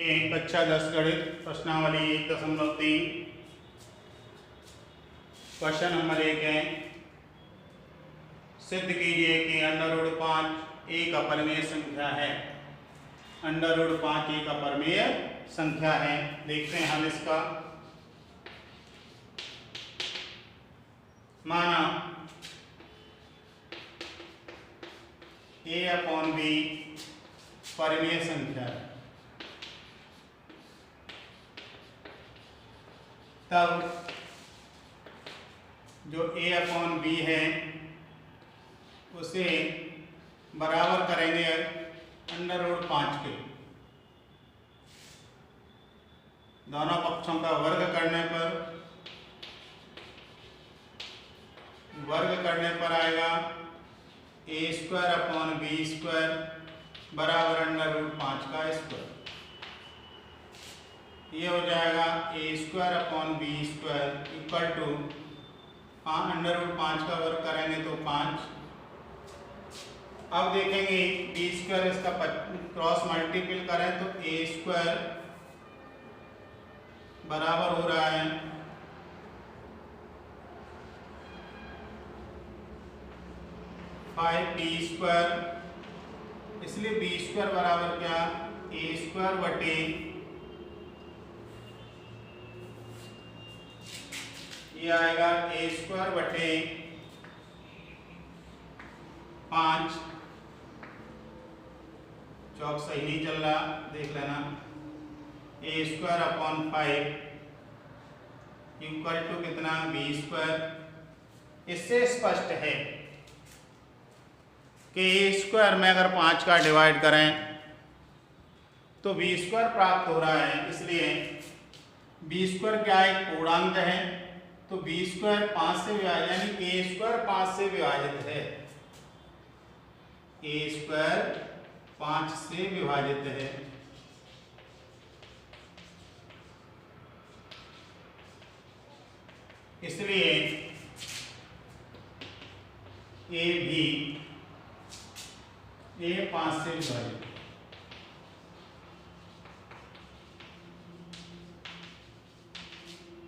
कक्षा 10 गणित प्रश्नावली 1.3 क्वेश्चन नंबर 1 है। सिद्ध कीजिए कि √5 एक अपरिमेय संख्या है। √5 एक अपरिमेय संख्या है। देखते हैं हम इसका। माना a/b परिमेय संख्या है, तब जो a/b है उसे बराबर करेंगे √5 के। दोनों पक्षों का वर्ग करने पर आएगा a²/b² बराबर √5 का स्क्वायर। ये हो जाएगा a²/b² इक्वल टू √5 का वर्ग करेंगे तो 5। अब देखेंगे b² इसका क्रॉस मल्टीपल करें तो a² बराबर हो रहा है 5b², इसलिए b² बराबर क्या, a² बटे ये आएगा a² बटे 5। चौक सही नहीं चल रहा, देख लेना। a²/5 इक्वल टू कितना, b²। इससे स्पष्ट है कि a² में अगर 5 का डिवाइड करें तो b² प्राप्त हो रहा है। इसलिए b² क्या एक पूर्णांक है, तो b² 5 से विभाजित, यानी a² 5 से विभाजित है। a² 5 से विभाजित है। इसलिए a भी 5 से विभाजित।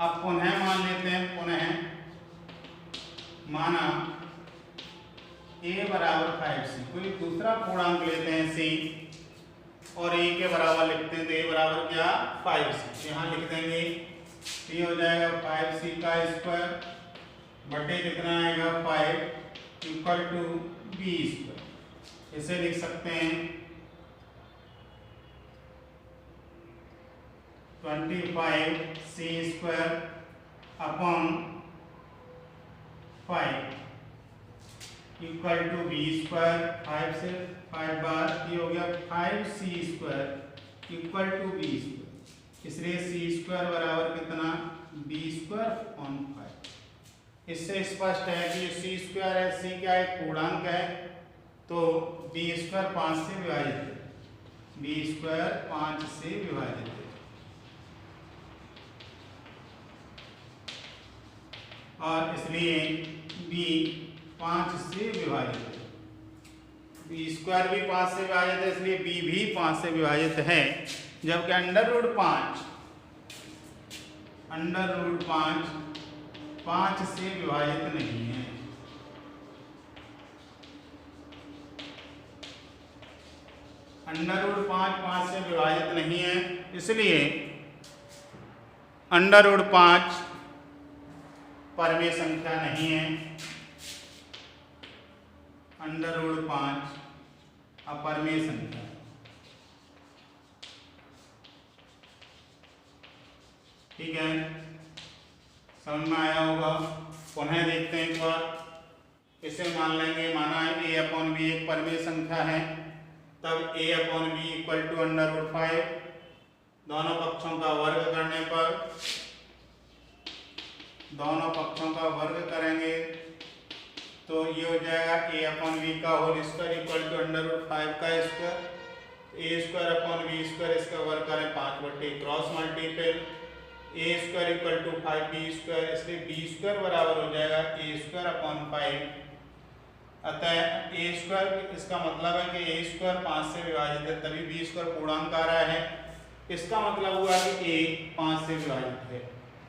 अब पुनः मान लेते हैं, माना a बराबर 5c, कोई दूसरा पूर्णांक लेते हैं c और a के बराबर लिखते हैं, तो a बराबर क्या, 5c। यहाँ लिख देंगे, ये हो जाएगा 5c का स्क्वायर बटे कितना आएगा 5 इक्वल टू b²। इसे लिख सकते हैं 25c² upon 5 equal to b²। 5 से 5 बार ये हो गया 5c² इक्वल टू b²। इसलिए c² बराबर कितना, b²/5। इससे स्पष्ट है कि c² है, c क्या एक पूर्णांक है, तो b² 5 से विभाजित है, b² 5 से विभाजित है। और इसलिए b 5 से विभाजित है, b² भी 5 से विभाजित है, इसलिए b भी 5 से विभाजित है। जबकि √5 5 से विभाजित नहीं है। √5 5 से विभाजित नहीं है, इसलिए √5 परिमेय संख्या नहीं है। √5 अपरिमेय संख्या। ठीक है, समझ में आया होगा। पुनः देखते हैं एक बार। इसे मान लेंगे, माना a/b एक परिमेय संख्या है, तब a/b इक्वल टू √5। दोनों पक्षों का वर्ग करने पर, दोनों पक्षों का वर्ग करेंगे तो ये हो जाएगा a/b का होल स्क्वायर इक्वल टू √5 का स्क्वायर। a²/b² इसका वर्ग करें 5 बटे cross multiple a² equal to 5b², इसलिए b² बराबर हो जाएगा a²/5। अतः a² इसका मतलब है कि a² 5 से विभाजित है, तभी b² पूर्णांक आ रहा है। इसका मतलब हुआ कि a 5 से विभाजित है,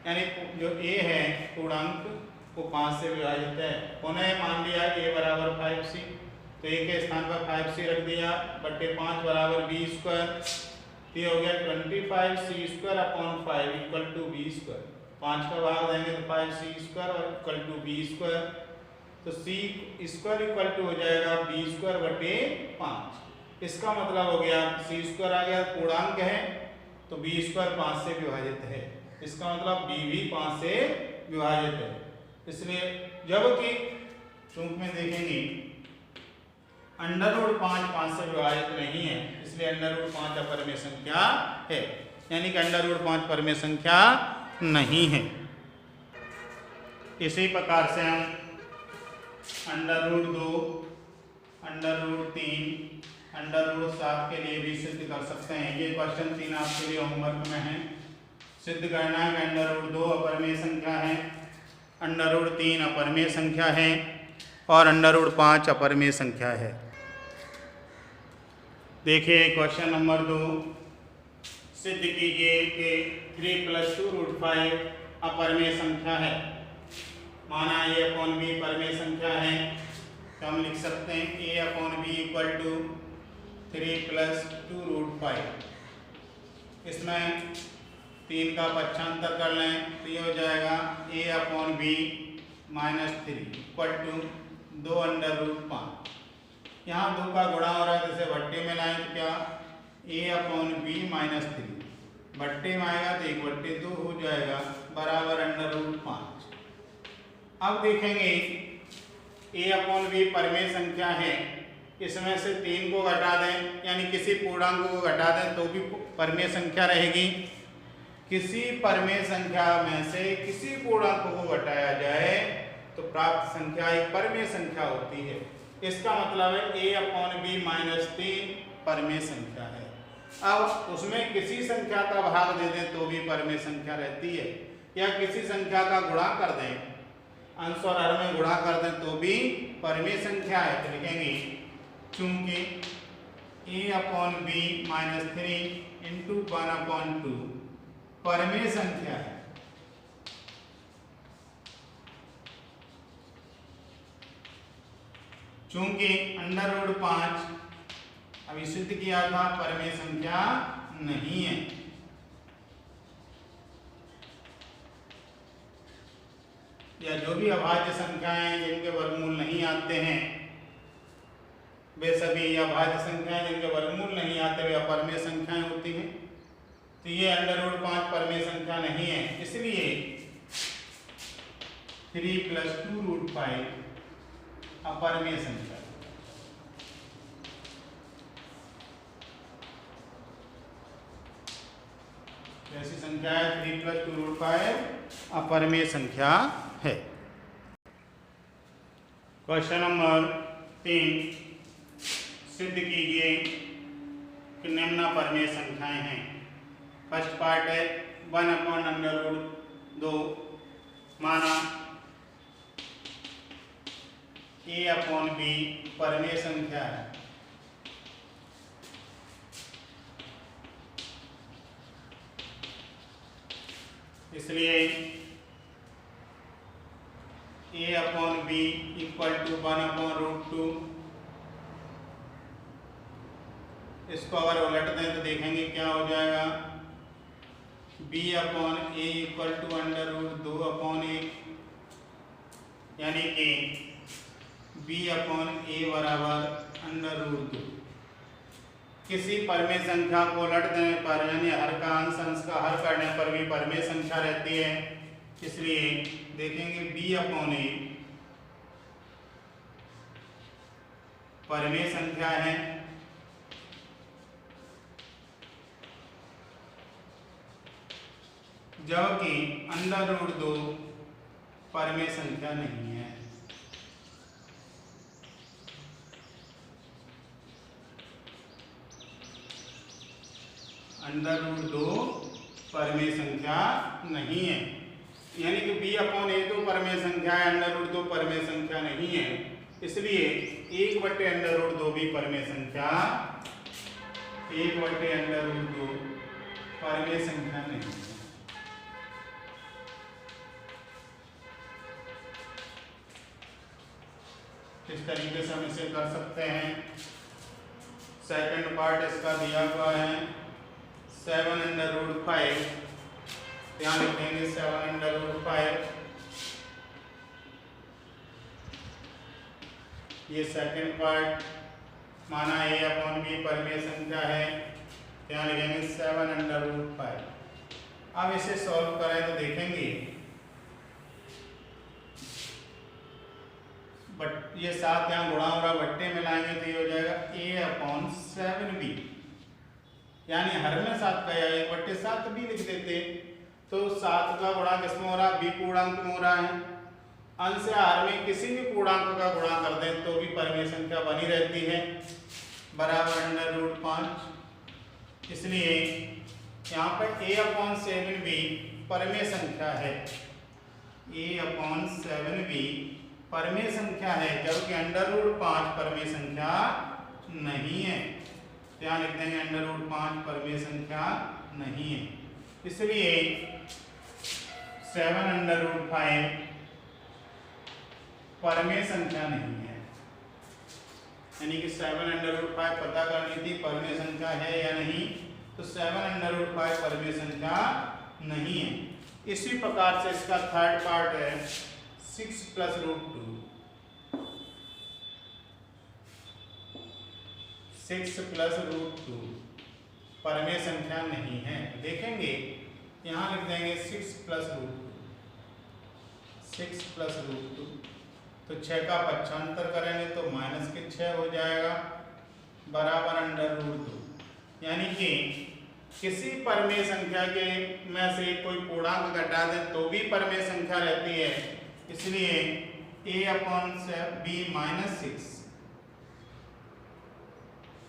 यानी जो a है पूर्णांक वो 5 से विभाजित है। उन्हें मान लिया a बराबर 5c, तो a के स्थान पर 5c रख दिया, बट्टे 5 बराबर b स्क्वायर, ये हो गया 25c square upon 5 equal to b square. 5 का भाग देंगे तो 5c स्क्वायर और इक्वल टू b स्क्वायर, तो c स्क्वायर इक्वल टू हो जाएगा b स्क्वायर बटे 5। इसका मतलब हो गया c स्क्वायर आ गया, पूर्णांक है तो b स्क्वायर 5 से विभाजित है, इसका मतलब b भी 5 से विभाजित है। इसलिए जबकि चूंकि में देखेंगे अंडर रूट 5 से विभाजित नहीं है, इसलिए अंडर रूट 5 अपरिमेय संख्या है, यानी कि अंडर रूट 5 परिमेय संख्या नहीं है। इसी प्रकार से हम under root 2, under root 3, under root 7 के लिए भी सिद्ध कर सकते हैं। ये क्वेश्चन 3 आपके लिए होमवर्क में है। सिद्ध करना है कि अंडर रूट 2 अपरिमेय संख्या है, अंडर रूट 3 अपरिमेय संख्या है और अंडर रूट 5 अपरिमेय संख्या है। देखिए क्वेश्चन नंबर 2, सिद्ध कीजिए कि 3 + 2 रूट 5 अपरिमेय संख्या है। माना a अपॉन b परिमेय संख्या है, तो हम लिख सकते हैं a upon b equal to 3 + 2 root 5। इसमें 3 का पक्षांतर कर लें तो ये हो जाएगा a upon b -3 equal to 2 under root 5। यहाँ 2 का गुणा हो रहा है, जैसे भट्टे में लाएं तो क्या a अपॉन b -3, भट्टे में आएगा तो 1/2 हो जाएगा बराबर अंडर रूट 5। अब देखेंगे a अपॉन b परिमेय संख्या है, इसमें से 3 को घटा दें, यानी किसी पूर्णांक को घटा दें तो भी परिमेय संख्या रहेगी। किसी परिमेय संख्या में से किसी पूर्णांक को घटाया जाए तो प्राप्त संख्या एक परिमेय संख्या होती है। इसका मतलब है a अपॉन b -3 परिमेय संख्या है। अब उसमें किसी संख्या का भाग दे दें तो भी परिमेय संख्या रहती है, या किसी संख्या का गुणा कर दें, अंश और हर में गुणा कर दें तो भी परिमेय संख्या है। तो लिखेंगे चूंकि a अपॉन b -3 इंटू 1/2 परिमेय संख्या है, चूंकि अंडर रूट 5 अभी सिद्ध किया था परिमेय संख्या नहीं है। या जो भी अभाज्य संख्याएं जिनके वर्गमूल नहीं आते हैं वे सभी अभाज्य संख्याएं जिनके वर्गमूल नहीं आते वे अपरिमेय संख्याएं होती हैं। तो ये अंडर रूट 5 परिमेय संख्या नहीं है, इसलिए 3 + 2 रूट 5 अपरिमेय संख्या। ऐसी संख्या है 3 + 2 रूट 5 अपरिमेय संख्या है। क्वेश्चन नंबर 3, सिद्ध कीजिए कि निम्न अपरिमेय संख्याएं हैं। फर्स्ट पार्ट है 1/√2, माना a अपॉन b परिमेय संख्या है। इसलिए a upon b equal to 1/√2। इसको अगर उलट दें तो देखेंगे क्या हो जाएगा, b upon a equal to √2/1, यानी कि b अपॉन a बराबर √2। किसी परिमेय संख्या को उलट देने पर, यानी हर का अंश अंश का हर करने पर भी परिमेय संख्या रहती है। इसलिए देखेंगे b अपॉन a परिमेय संख्या है, जबकि √2 परिमेय संख्या नहीं है। √2 परिमेय संख्या नहीं है, यानी कि b अपॉन a तो परिमेय संख्या है, √2 परिमेय संख्या नहीं है। इसलिए 1/√2 भी परिमेय संख्या, 1/√2 परमेय संख्या नहीं है। इस तरीके से हम इसे कर सकते हैं। सेकंड पार्ट इसका दिया हुआ है 7√5, यहाँ लिख देंगे 7√5। ये सेकंड पार्ट माना a/b परमेय संख्या है, यहाँ लिखेंगे 7√5। अब इसे सॉल्व करें तो देखेंगे बट ये 7 यहाँ गुणा हो रहा, बट्टे में लाएंगे तो ये हो जाएगा a/7b, यानी हर में 7 का या 1/7b लिख देते तो 7 का गुणा किसमें हो रहा, b पूर्णांक में हो रहा है। अंश या हर में किसी भी पूर्णांक का गुणा कर दें तो भी परमेय संख्या बनी रहती है, बराबर √5। इसलिए यहाँ पर a/7b परमेय संख्या है, a/7b परमेय संख्या है, जबकि √5 परमेय संख्या नहीं है। यहाँ लिख देंगे √5 परमेय संख्या नहीं है। इसलिए 7√5 परमेय संख्या नहीं है, यानी कि 7√5 पता करनी थी परमेय संख्या है या नहीं, तो 7√5 परमेय संख्या नहीं है। इसी प्रकार से इसका थर्ड पार्ट है 6 + √2, 6 + √2 परमेय संख्या नहीं है। देखेंगे यहाँ लिख देंगे 6 + √2, 6 + √2, तो 6 का पक्षांतर करेंगे तो -6 हो जाएगा, बराबर √2। यानी कि किसी परमेय संख्या के में से कोई पूर्णांक घटा दें तो भी परमेय संख्या रहती है। इसलिए a/b -6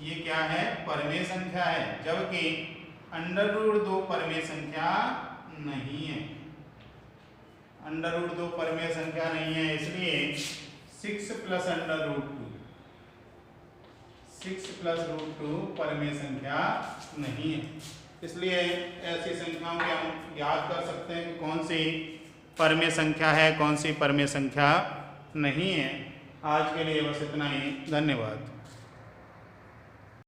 ये क्या है, परमेय संख्या है, जबकि √2 परमेय संख्या नहीं है, √2 परमेय संख्या नहीं है। इसलिए 6 + √2, 6 + √2 परमेय संख्या नहीं है। इसलिए ऐसी संख्याओं के हम ज्ञात कर सकते हैं कि कौन सी परमेय संख्या है, कौन सी परमेय संख्या नहीं है। आज के लिए बस इतना ही, धन्यवाद।